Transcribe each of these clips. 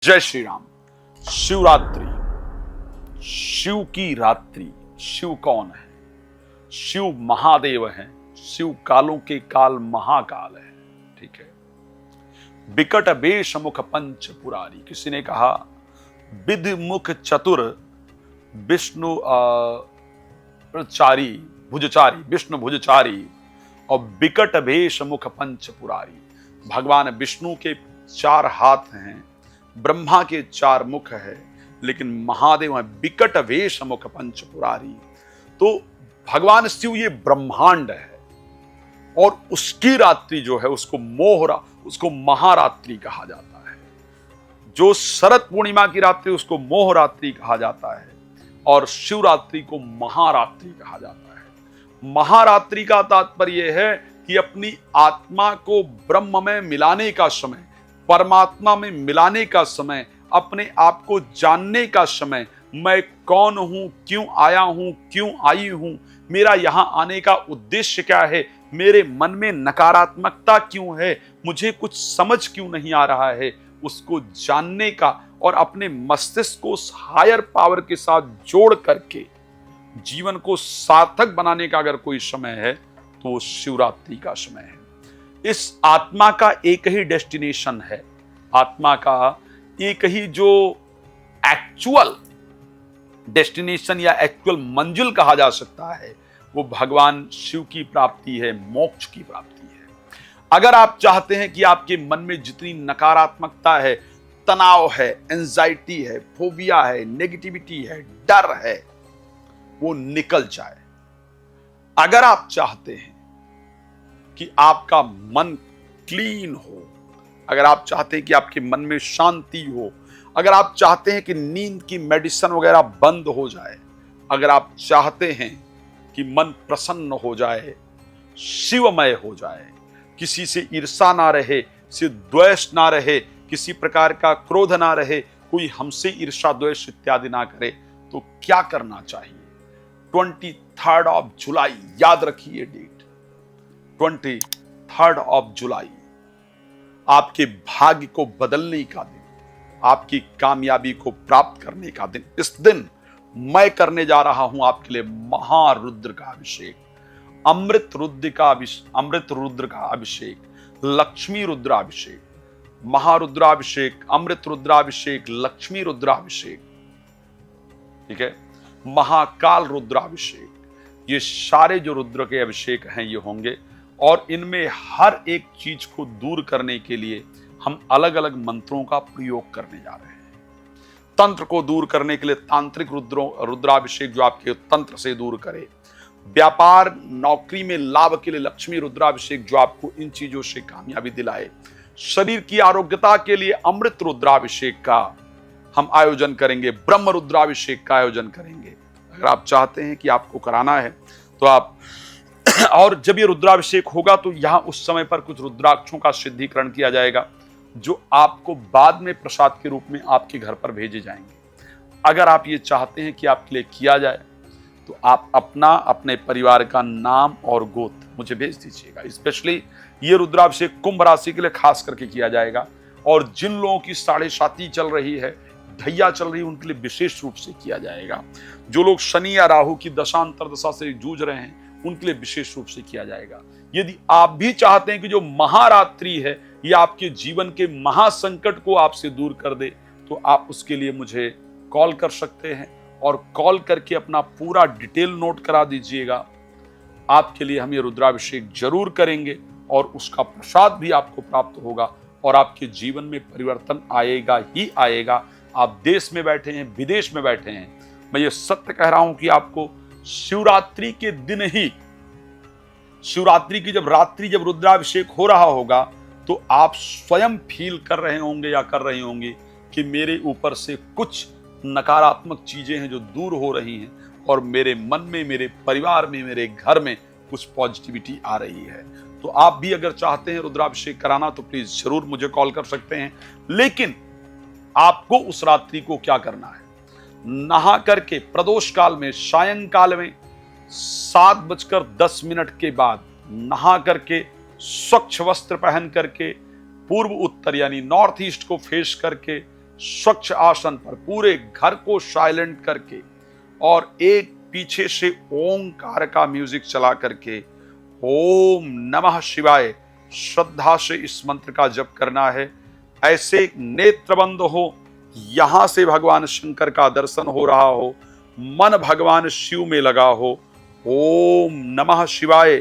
जय श्री राम। शिवरात्रि, शिव की रात्रि। शिव कौन है? शिव महादेव हैं। शिव कालों के काल महाकाल है। ठीक है। बिकट बेश मुख पंच पुरारी। किसी ने कहा विध मुख चतुर विष्णु चारी भुजचारी, विष्णु भुजचारी और बिकट भेष मुख पंच पुरारी। भगवान विष्णु के 4 हाथ हैं, ब्रह्मा के 4 मुख है, लेकिन महादेव है बिकट वेश मुख पंच पुरारी। तो भगवान शिव ये ब्रह्मांड है और उसकी रात्रि जो है उसको महारात्रि कहा जाता है। जो शरद पूर्णिमा की रात्रि उसको मोहरात्रि कहा जाता है और शिवरात्रि को महारात्रि कहा जाता है। महारात्रि का तात्पर्य है कि अपनी आत्मा को ब्रह्म में मिलाने का समय, परमात्मा में मिलाने का समय, अपने आप को जानने का समय। मैं कौन हूं, क्यों आया हूं, क्यों आई हूं, मेरा यहां आने का उद्देश्य क्या है, मेरे मन में नकारात्मकता क्यों है, मुझे कुछ समझ क्यों नहीं आ रहा है, उसको जानने का और अपने मस्तिष्क को हायर पावर के साथ जोड़ करके जीवन को सार्थक बनाने का अगर कोई समय है तो शिवरात्रि का समय है। इस आत्मा का एक ही डेस्टिनेशन है, आत्मा का एक ही जो एक्चुअल डेस्टिनेशन या एक्चुअल मंजिल कहा जा सकता है वो भगवान शिव की प्राप्ति है, मोक्ष की प्राप्ति है। अगर आप चाहते हैं कि आपके मन में जितनी नकारात्मकता है, तनाव है, एंजाइटी है, फोबिया है, नेगेटिविटी है, डर है, वो निकल जाए। अगर आप चाहते हैं कि आपका मन क्लीन हो, अगर आप चाहते हैं कि आपके मन में शांति हो, अगर आप चाहते हैं कि नींद की मेडिसिन वगैरह बंद हो जाए, अगर आप चाहते हैं कि मन प्रसन्न हो जाए, शिवमय हो जाए, किसी से ईर्ष्या ना रहे, किसी द्वेष ना रहे, किसी प्रकार का क्रोध ना रहे, कोई हमसे ईर्ष्या द्वेष इत्यादि ना करे, तो क्या करना चाहिए? 23 ऑफ जुलाई, याद रखिए डेट, 23 जुलाई आपके भाग्य को बदलने का दिन, आपकी कामयाबी को प्राप्त करने का दिन। इस दिन मैं करने जा रहा हूं आपके लिए महारुद्र का अभिषेक, अमृत रुद्र का अभिषेक, लक्ष्मी रुद्राभिषेक, महारुद्राभिषेक, अमृत रुद्राभिषेक, लक्ष्मी रुद्राभिषेक, ठीक है, महाकाल रुद्राभिषेक। ये सारे जो रुद्र के अभिषेक हैं ये होंगे और इनमें हर एक चीज को दूर करने के लिए हम अलग अलग मंत्रों का प्रयोग करने जा रहे हैं। तंत्र को दूर करने के लिए तांत्रिक रुद्राभिषेक जो आपके तंत्र से दूर करे, व्यापार नौकरी में लाभ के लिए लक्ष्मी रुद्राभिषेक जो आपको इन चीजों से कामयाबी दिलाए, शरीर की आरोग्यता के लिए अमृत रुद्राभिषेक का हम आयोजन करेंगे, ब्रह्म रुद्राभिषेक का आयोजन करेंगे। अगर आप चाहते हैं कि आपको कराना है तो आप और जब ये रुद्राभिषेक होगा तो यहां उस समय पर कुछ रुद्राक्षों का सिद्धीकरण किया जाएगा जो आपको बाद में प्रसाद के रूप में आपके घर पर भेजे जाएंगे। अगर आप ये चाहते हैं कि आपके लिए किया जाए तो आप अपने परिवार का नाम और गोत्र मुझे भेज दीजिएगा। स्पेशली ये रुद्राभिषेक कुंभ राशि के लिए खास करके किया जाएगा और जिन लोगों की 7.5 चल रही है, ढैया चल रही है, उनके लिए विशेष रूप से किया जाएगा। जो लोग शनि या राहु की दशा अंतर्दशा से जूझ रहे हैं उनके लिए विशेष रूप से किया जाएगा। यदि आप भी चाहते हैं कि जो महारात्रि है ये आपके जीवन के महासंकट को आपसे दूर कर दे तो आप उसके लिए मुझे कॉल कर सकते हैं और कॉल करके अपना पूरा डिटेल नोट करा दीजिएगा। आपके लिए हम ये रुद्राभिषेक जरूर करेंगे और उसका प्रसाद भी आपको प्राप्त होगा और आपके जीवन में परिवर्तन आएगा ही आएगा। आप देश में बैठे हैं, विदेश में बैठे हैं, मैं ये सत्य कह रहा हूं कि आपको शिवरात्रि के दिन ही, शिवरात्रि की जब रुद्राभिषेक हो रहा होगा तो आप स्वयं फील कर रहे होंगे या कर रही होंगी कि मेरे ऊपर से कुछ नकारात्मक चीजें हैं जो दूर हो रही हैं और मेरे मन में, मेरे परिवार में, मेरे घर में कुछ पॉजिटिविटी आ रही है। तो आप भी अगर चाहते हैं रुद्राभिषेक कराना तो प्लीज जरूर मुझे कॉल कर सकते हैं। लेकिन आपको उस रात्रि को क्या करना है? नहा करके प्रदोष काल में, सायंकाल में 7:10 के बाद नहा करके स्वच्छ वस्त्र पहन करके पूर्व उत्तर यानी नॉर्थ ईस्ट को फेस करके स्वच्छ आसन पर पूरे घर को साइलेंट करके और एक पीछे से ओंकार का म्यूजिक चला करके ओम नमः शिवाय श्रद्धा से इस मंत्र का जप करना है। ऐसे नेत्र बंद हो, यहां से भगवान शंकर का दर्शन हो रहा हो, मन भगवान शिव में लगा हो। ओम नमः शिवाय,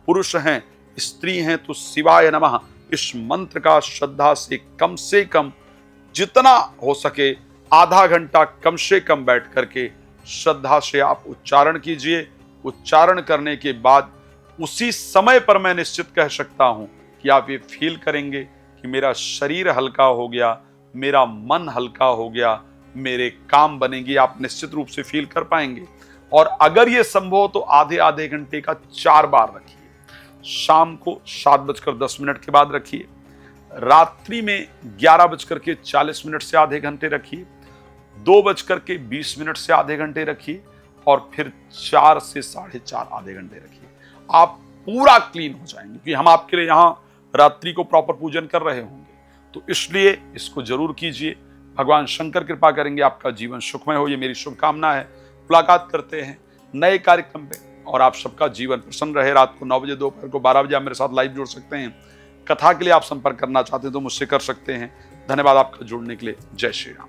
पुरुष हैं स्त्री हैं तो शिवाय नमः, इस मंत्र का श्रद्धा से कम जितना हो सके आधा घंटा कम से कम बैठ करके श्रद्धा से आप उच्चारण कीजिए। उच्चारण करने के बाद उसी समय पर मैं निश्चित कह सकता हूं कि आप ये फील करेंगे कि मेरा शरीर हल्का हो गया, मेरा मन हल्का हो गया, मेरे काम बनेंगे, आप निश्चित रूप से फील कर पाएंगे। और अगर ये संभव हो तो आधे आधे घंटे का 4 बार रखिए। शाम को 7:10 के बाद रखिए, रात्रि में 11:40 से आधे घंटे रखिए, 2:20 से आधे घंटे रखिए और फिर 4 से 4:30 आधे घंटे रखिए। आप पूरा क्लीन हो जाएंगे क्योंकि हम आपके लिए यहाँ रात्रि को प्रॉपर पूजन कर रहे होंगे। तो इसलिए इसको जरूर कीजिए। भगवान शंकर कृपा करेंगे, आपका जीवन सुखमय हो, ये मेरी शुभकामना है। मुलाकात करते हैं नए कार्यक्रम पे और आप सबका जीवन प्रसन्न रहे। रात को 9 बजे, दोपहर को 12 बजे आप मेरे साथ लाइव जुड़ सकते हैं। कथा के लिए आप संपर्क करना चाहते हैं तो मुझसे कर सकते हैं। धन्यवाद आपका जुड़ने के लिए। जय श्री राम।